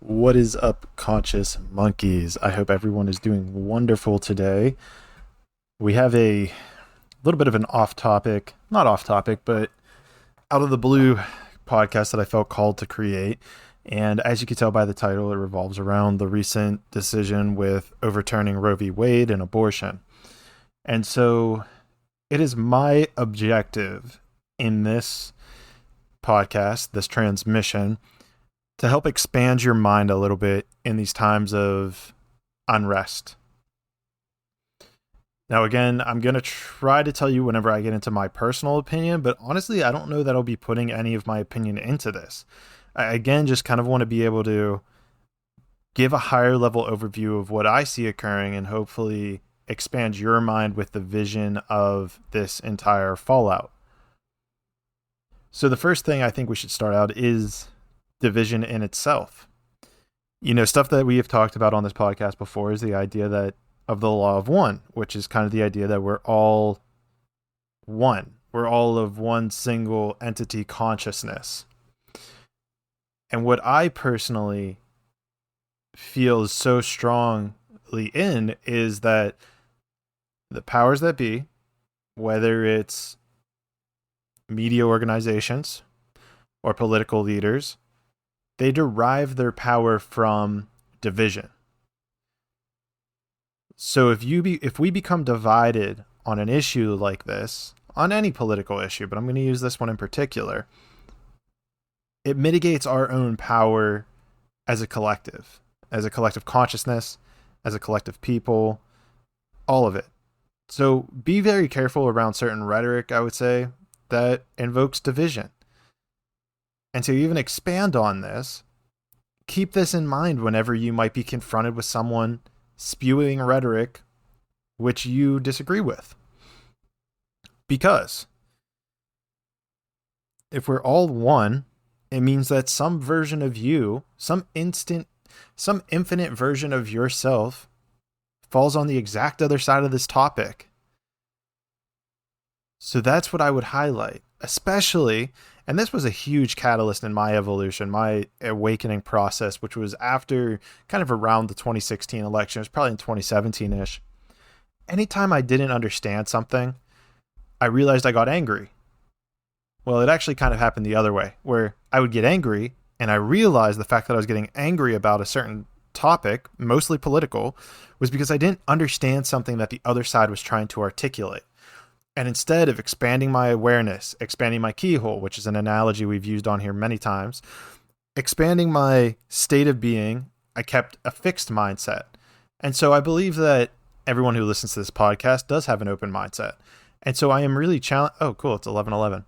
What is up, conscious monkeys? I hope everyone is doing wonderful today. We have a little bit of an off topic, not off topic, but out of the blue podcast that I felt called to create. And as you can tell by the title, it revolves around the recent decision with overturning Roe v. Wade and abortion. And so it is my objective in this podcast, this transmission, to help expand your mind a little bit in these times of unrest. Now, again, I'm going to try to tell you whenever I get into my personal opinion, but honestly, I don't know that I'll be putting any of my opinion into this. I, again, just kind of want to be able to give a higher level overview of what I see occurring and hopefully expand your mind with the vision of this entire fallout. So the first thing I think we should start out is division in itself. You know, stuff that we have talked about on this podcast before is the idea that of the law of one, which is kind of the idea that we're all one. We're all of one single entity consciousness. And what I personally feel so strongly in is that the powers that be, whether it's media organizations or political leaders, they derive their power from division. So if we become divided on an issue like this, on any political issue, but I'm going to use this one in particular, it mitigates our own power as a collective consciousness, as a collective people, all of it. So be very careful around certain rhetoric, I would say, that invokes division. And to even expand on this, keep this in mind whenever you might be confronted with someone spewing rhetoric which you disagree with. Because if we're all one, it means that some version of you, some infinite version of yourself falls on the exact other side of this topic. So that's what I would highlight, especially, and this was a huge catalyst in my evolution, my awakening process, which was after kind of around the 2016 election. It was probably in 2017-ish. Anytime I didn't understand something, I realized I got angry. Well, it actually kind of happened the other way, where I would get angry, and I realized the fact that I was getting angry about a certain topic, mostly political, was because I didn't understand something that the other side was trying to articulate. And instead of expanding my awareness, expanding my keyhole, which is an analogy we've used on here many times, expanding my state of being, I kept a fixed mindset. And so I believe that everyone who listens to this podcast does have an open mindset. And so I am really oh, cool. It's 11:11.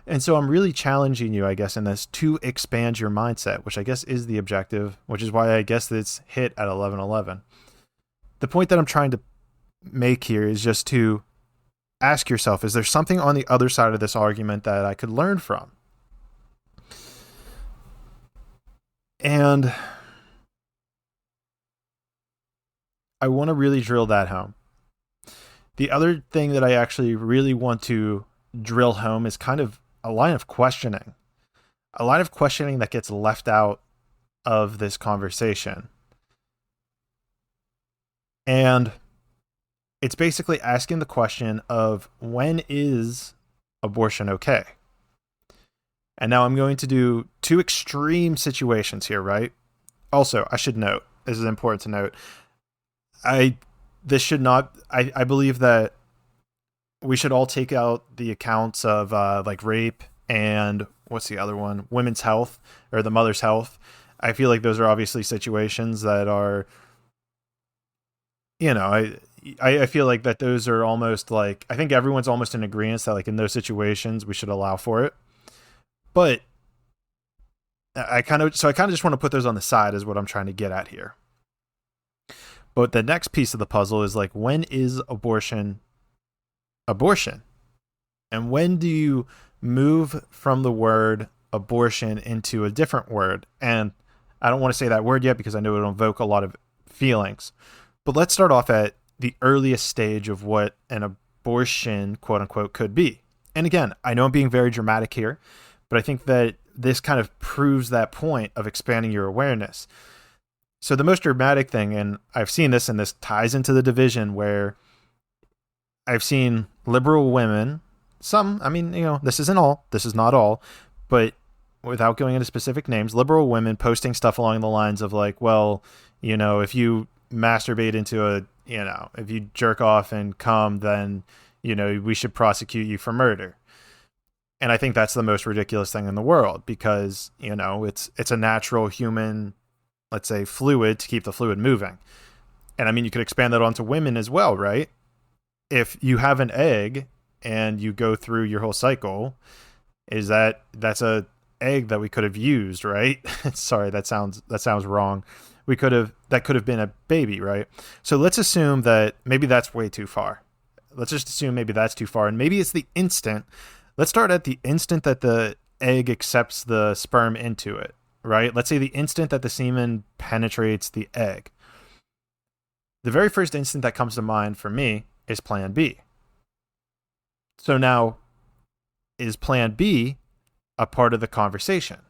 And so I'm really challenging you, I guess, in this to expand your mindset, which I guess is the objective, which is why I guess it's hit at 11:11. The point that I'm trying to make here is just to ask yourself, is there something on the other side of this argument that I could learn from? And I want to really drill that home. The other thing that I actually really want to drill home is kind of a line of questioning that gets left out of this conversation. And it's basically asking the question of, when is abortion okay? And now I'm going to do two extreme situations here, right? Also, I should note, this is important to note, I believe that we should all take out the accounts of like rape and what's the other one? Women's health, or the mother's health. I feel like those are obviously situations that are, you know, I feel like that those are almost like, I think everyone's almost in agreement that like in those situations we should allow for it. But I kind of just want to put those on the side is what I'm trying to get at here. But the next piece of the puzzle is like, when is abortion? And when do you move from the word abortion into a different word? And I don't want to say that word yet because I know it'll invoke a lot of feelings. But let's start off at the earliest stage of what an abortion, quote unquote, could be. And again, I know I'm being very dramatic here, but I think that this kind of proves that point of expanding your awareness. So the most dramatic thing, and I've seen this, and this ties into the division where I've seen liberal women, some, I mean, this isn't all, this is not all, but without going into specific names, liberal women posting stuff along the lines of like, well, if you masturbate into if you jerk off and come, then, we should prosecute you for murder. And I think that's the most ridiculous thing in the world because, it's a natural human, let's say, fluid to keep the fluid moving. And I mean, you could expand that onto women as well, right? If you have an egg and you go through your whole cycle, that's a egg that we could have used, right? Sorry, that sounds wrong. That could have been a baby, right? So let's assume that maybe that's way too far. Let's just assume maybe that's too far. And maybe it's the instant. Let's start at the instant that the egg accepts the sperm into it, right? Let's say the instant that the semen penetrates the egg. The very first instant that comes to mind for me is plan B. So now, is plan B a part of the conversation?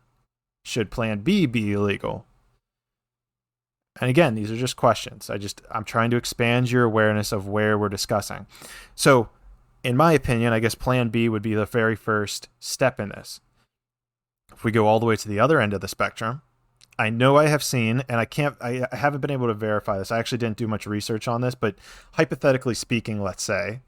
Should plan B be illegal? And again, these are just questions. I'm trying to expand your awareness of where we're discussing. So, in my opinion, I guess plan B would be the very first step in this. If we go all the way to the other end of the spectrum, I know I have seen, and I haven't been able to verify this. I actually didn't do much research on this, but hypothetically speaking, let's say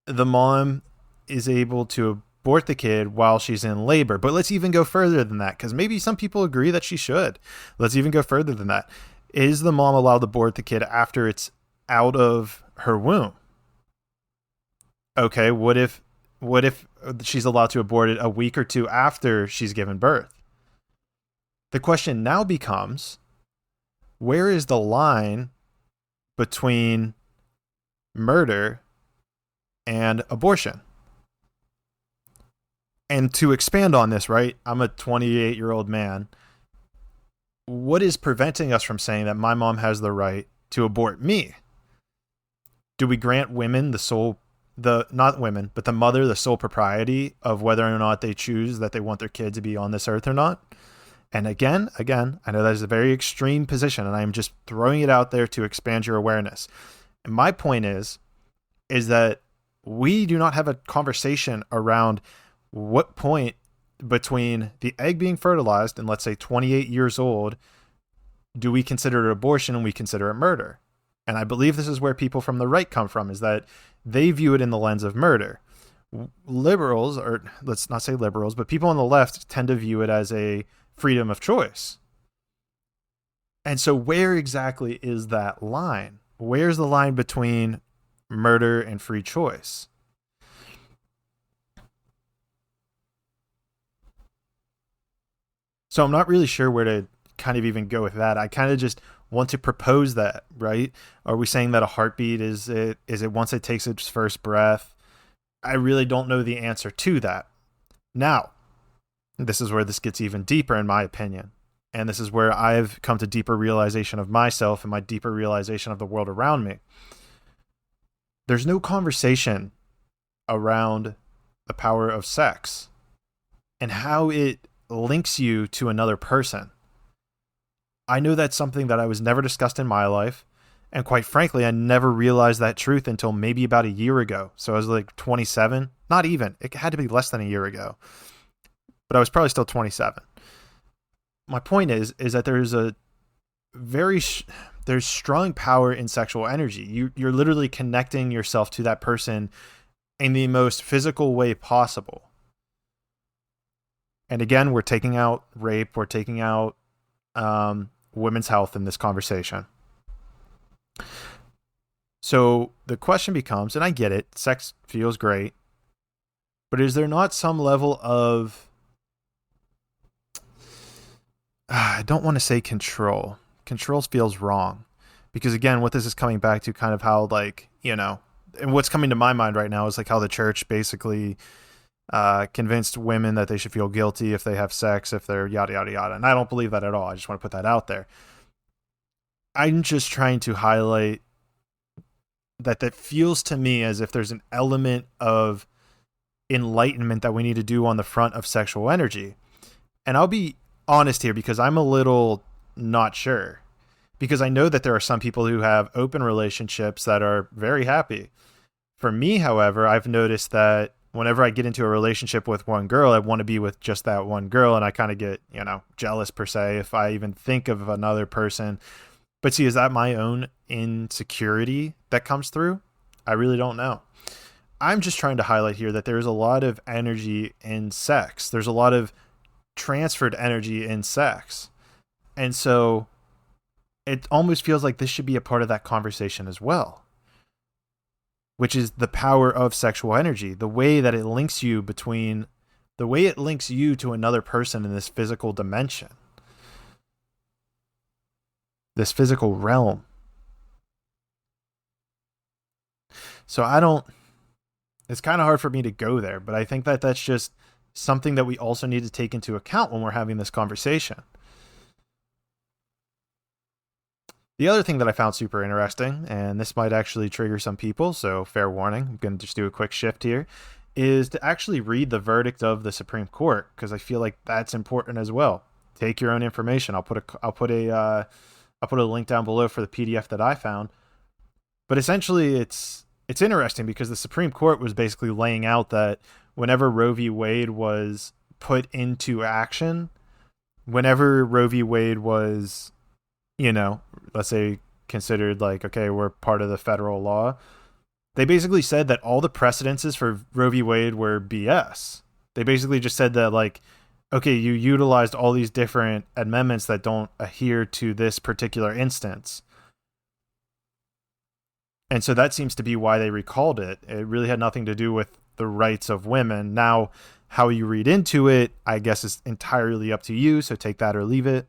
the mom is able to abort the kid while she's in labor. But let's even go further than that, because maybe some people agree that she should. Let's even go further than that. Is the mom allowed to abort the kid after it's out of her womb? Okay, what if she's allowed to abort it a week or two after she's given birth? The question now becomes, where is the line between murder and abortion? And to expand on this, right, I'm a 28-year-old man. What is preventing us from saying that my mom has the right to abort me? Do we grant women not women, but the mother, the sole propriety of whether or not they choose that they want their kid to be on this earth or not? And again, I know that is a very extreme position, and I'm just throwing it out there to expand your awareness. And my point is that we do not have a conversation around what point between the egg being fertilized and, let's say, 28 years old, do we consider it abortion and we consider it murder? And I believe this is where people from the right come from, is that they view it in the lens of murder. Liberals, or let's not say liberals, but people on the left tend to view it as a freedom of choice. And so where exactly is that line? Where's the line between murder and free choice? So I'm not really sure where to kind of even go with that. I kind of just want to propose that, right? Are we saying that a heartbeat is it once it takes its first breath? I really don't know the answer to that. Now, this is where this gets even deeper, in my opinion. And this is where I've come to deeper realization of myself and my deeper realization of the world around me. There's no conversation around the power of sex and how it links you to another person. I know that's something that I was never discussed in my life. And quite frankly, I never realized that truth until maybe about a year ago. So I was like 27, not even. It had to be less than a year ago. But I was probably still 27. My point is that there's a there's strong power in sexual energy. You're literally connecting yourself to that person in the most physical way possible. And again, we're taking out rape, we're taking out women's health in this conversation. So the question becomes, and I get it, sex feels great, but is there not some level of, I don't want to say control. Control feels wrong. Because again, what this is coming back to, kind of how, like, and what's coming to my mind right now is like how the church basically convinced women that they should feel guilty if they have sex, if they're yada, yada, yada. And I don't believe that at all. I just want to put that out there. I'm just trying to highlight that feels to me as if there's an element of enlightenment that we need to do on the front of sexual energy. And I'll be honest here, because I'm a little not sure, because I know that there are some people who have open relationships that are very happy. For me, however, I've noticed that whenever I get into a relationship with one girl, I want to be with just that one girl, and I kind of get, jealous per se if I even think of another person. But see, is that my own insecurity that comes through? I really don't know. I'm just trying to highlight here that there's a lot of energy in sex. There's a lot of transferred energy in sex. And so it almost feels like this should be a part of that conversation as well, which is the power of sexual energy, the way that it links you to another person in this physical dimension, this physical realm. So it's kind of hard for me to go there, but I think that that's just something that we also need to take into account when we're having this conversation. The other thing that I found super interesting, and this might actually trigger some people, so fair warning, I'm going to just do a quick shift here, is to actually read the verdict of the Supreme Court, because I feel like that's important as well. Take your own information. I'll put a link down below for the PDF that I found. But essentially, it's interesting because the Supreme Court was basically laying out that whenever Roe v. Wade was put into action, whenever Roe v. Wade was, let's say considered like, okay, we're part of the federal law, they basically said that all the precedences for Roe v. Wade were BS. They basically just said that, like, okay, you utilized all these different amendments that don't adhere to this particular instance. And so that seems to be why they recalled it. It really had nothing to do with the rights of women. Now, how you read into it, I guess, is entirely up to you. So take that or leave it.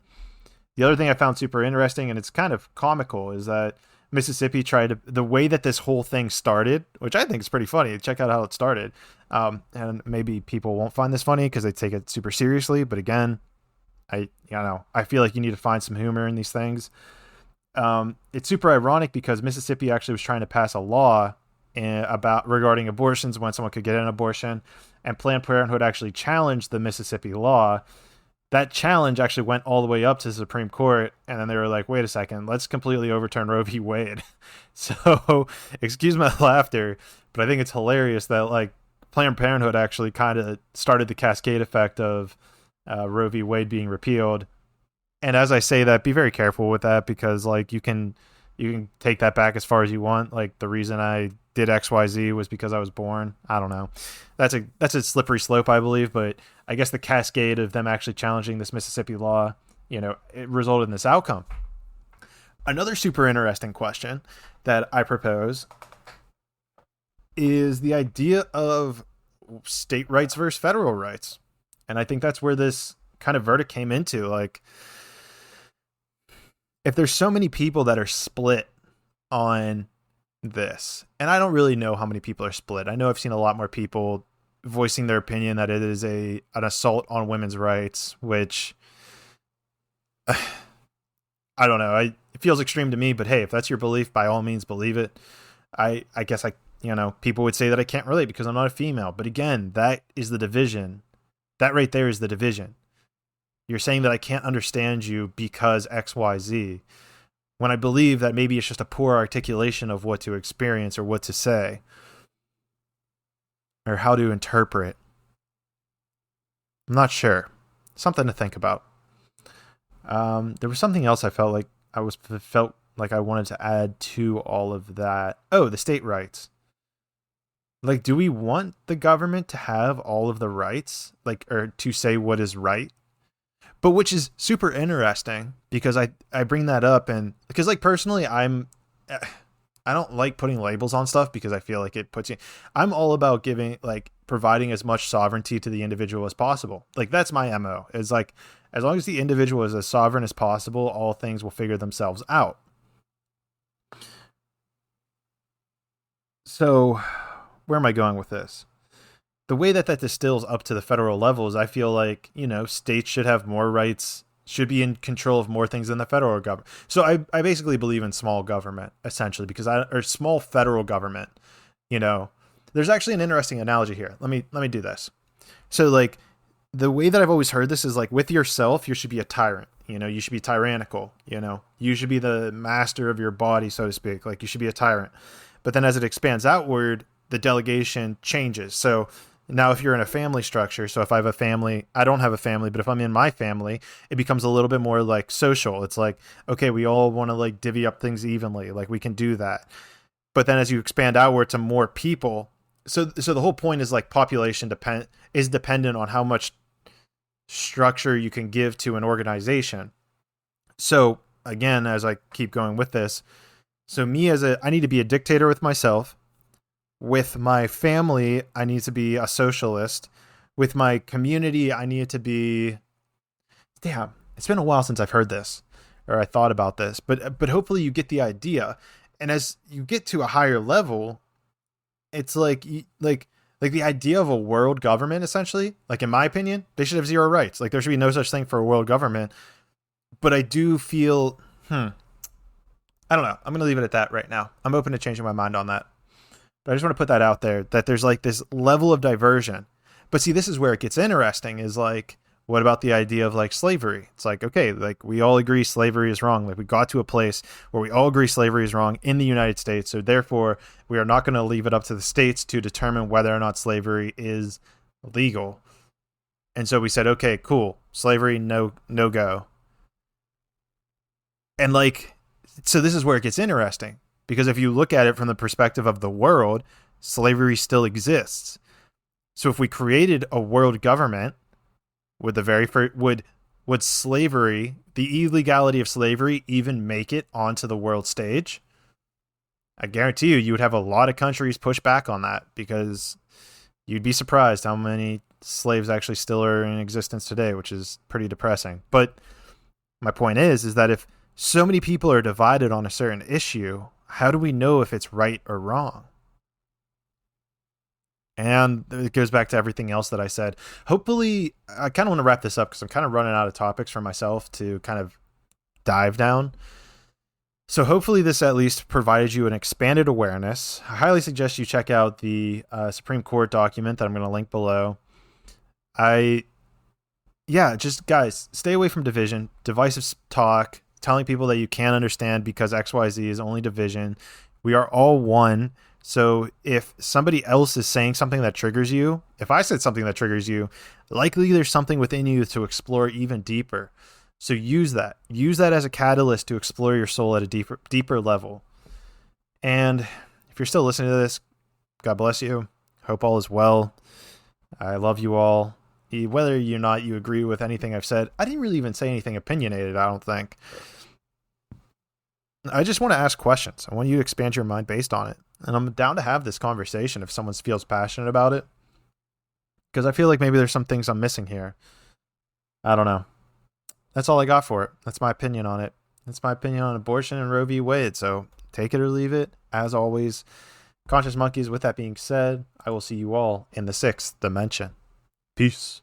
The other thing I found super interesting, and it's kind of comical, is that Mississippi the way that this whole thing started, which I think is pretty funny. Check out how it started. And maybe people won't find this funny because they take it super seriously. But again, I feel like you need to find some humor in these things. It's super ironic because Mississippi actually was trying to pass a law regarding abortions, when someone could get an abortion, and Planned Parenthood actually challenged the Mississippi law. That challenge actually went all the way up to the Supreme Court, and then they were like, wait a second, let's completely overturn Roe v. Wade. So, excuse my laughter, but I think it's hilarious that, like, Planned Parenthood actually kind of started the cascade effect of Roe v. Wade being repealed. And as I say that, be very careful with that, because, like, you can take that back as far as you want. Like, the reason I did XYZ was because I was born. I don't know. That's a slippery slope, I believe, but I guess the cascade of them actually challenging this Mississippi law, it resulted in this outcome. Another super interesting question that I propose is the idea of state rights versus federal rights. And I think that's where this kind of verdict came into. Like, if there's so many people that are split on this, and I don't really know how many people are split. I know I've seen a lot more people voicing their opinion that it is an assault on women's rights, which I don't know. It feels extreme to me, but hey, if that's your belief, by all means, believe it. I guess people would say that I can't relate because I'm not a female, but again, that is the division. That right there is the division. You're saying that I can't understand you because XYZ, when I believe that maybe it's just a poor articulation of what to experience or what to say or how to interpret. I'm not sure. Something to think about. There was something else I felt like I wanted to add to all of that. Oh, the state rights. Like, do we want the government to have all of the rights, like, or to say what is right? But which is super interesting because I bring that up, and because, like, personally, I don't like putting labels on stuff because I feel like it puts you. I'm all about providing as much sovereignty to the individual as possible. Like, that's my MO. Is like, as long as the individual is as sovereign as possible, all things will figure themselves out. So, where am I going with this? The way that distills up to the federal level is I feel like, states should have more rights, should be in control of more things than the federal government. So I basically believe in small government, essentially, or small federal government. There's actually an interesting analogy here. Let me do this. So, like, the way that I've always heard this is like with yourself, you should be a tyrant. You should be tyrannical. You should be the master of your body, so to speak. Like you should be a tyrant. But then as it expands outward, the delegation changes. So now if you're in a family structure, so if I have a family, I don't have a family, but if I'm in my family, it becomes a little bit more like social. It's like, okay, we all want to like divvy up things evenly. Like we can do that. But then as you expand outward to more people, so the whole point is like population is dependent on how much structure you can give to an organization. So again, as I keep going with this, so me I need to be a dictator with myself. With my family, I need to be a socialist. With my community, I need to be, damn, it's been a while since I've heard this or I thought about this, but hopefully you get the idea. And as you get to a higher level, it's like the idea of a world government, essentially, like in my opinion, they should have zero rights. Like there should be no such thing for a world government. But I do feel, I don't know. I'm going to leave it at that right now. I'm open to changing my mind on that. But I just want to put that out there, that there's like this level of diversion. But see, this is where it gets interesting, is like, what about the idea of like slavery? It's like, okay, like we all agree slavery is wrong. Like we got to a place where we all agree slavery is wrong in the United States. So therefore we are not going to leave it up to the states to determine whether or not slavery is legal. And so we said, okay, cool. Slavery, no go. And like, so this is where it gets interesting, because if you look at it from the perspective of the world, slavery still exists. So if we created a world government, would the very first, would slavery, the illegality of slavery, even make it onto the world stage? I guarantee you would have a lot of countries push back on that, because you'd be surprised how many slaves actually still are in existence today, which is pretty depressing. But my point is that if so many people are divided on a certain issue, how do we know if it's right or wrong? And it goes back to everything else that I said. Hopefully, I kind of want to wrap this up because I'm kind of running out of topics for myself to kind of dive down. So hopefully this at least provided you an expanded awareness. I highly suggest you check out the Supreme Court document that I'm going to link below. Just guys, stay away from division, divisive talk, telling people that you can't understand because XYZ is only division. We are all one. So if somebody else is saying something that triggers you, if I said something that triggers you, likely there's something within you to explore even deeper. So use that as a catalyst to explore your soul at a deeper level. And if you're still listening to this, God bless you. Hope all is well. I love you all. Whether or not you agree with anything I've said, I didn't really even say anything opinionated, I don't think. I just want to ask questions. I want you to expand your mind based on it. And I'm down to have this conversation if someone feels passionate about it. Because I feel like maybe there's some things I'm missing here. I don't know. That's all I got for it. That's my opinion on it. That's my opinion on abortion and Roe v. Wade. So take it or leave it. As always, Conscious Monkeys, with that being said, I will see you all in the 6th dimension. Peace.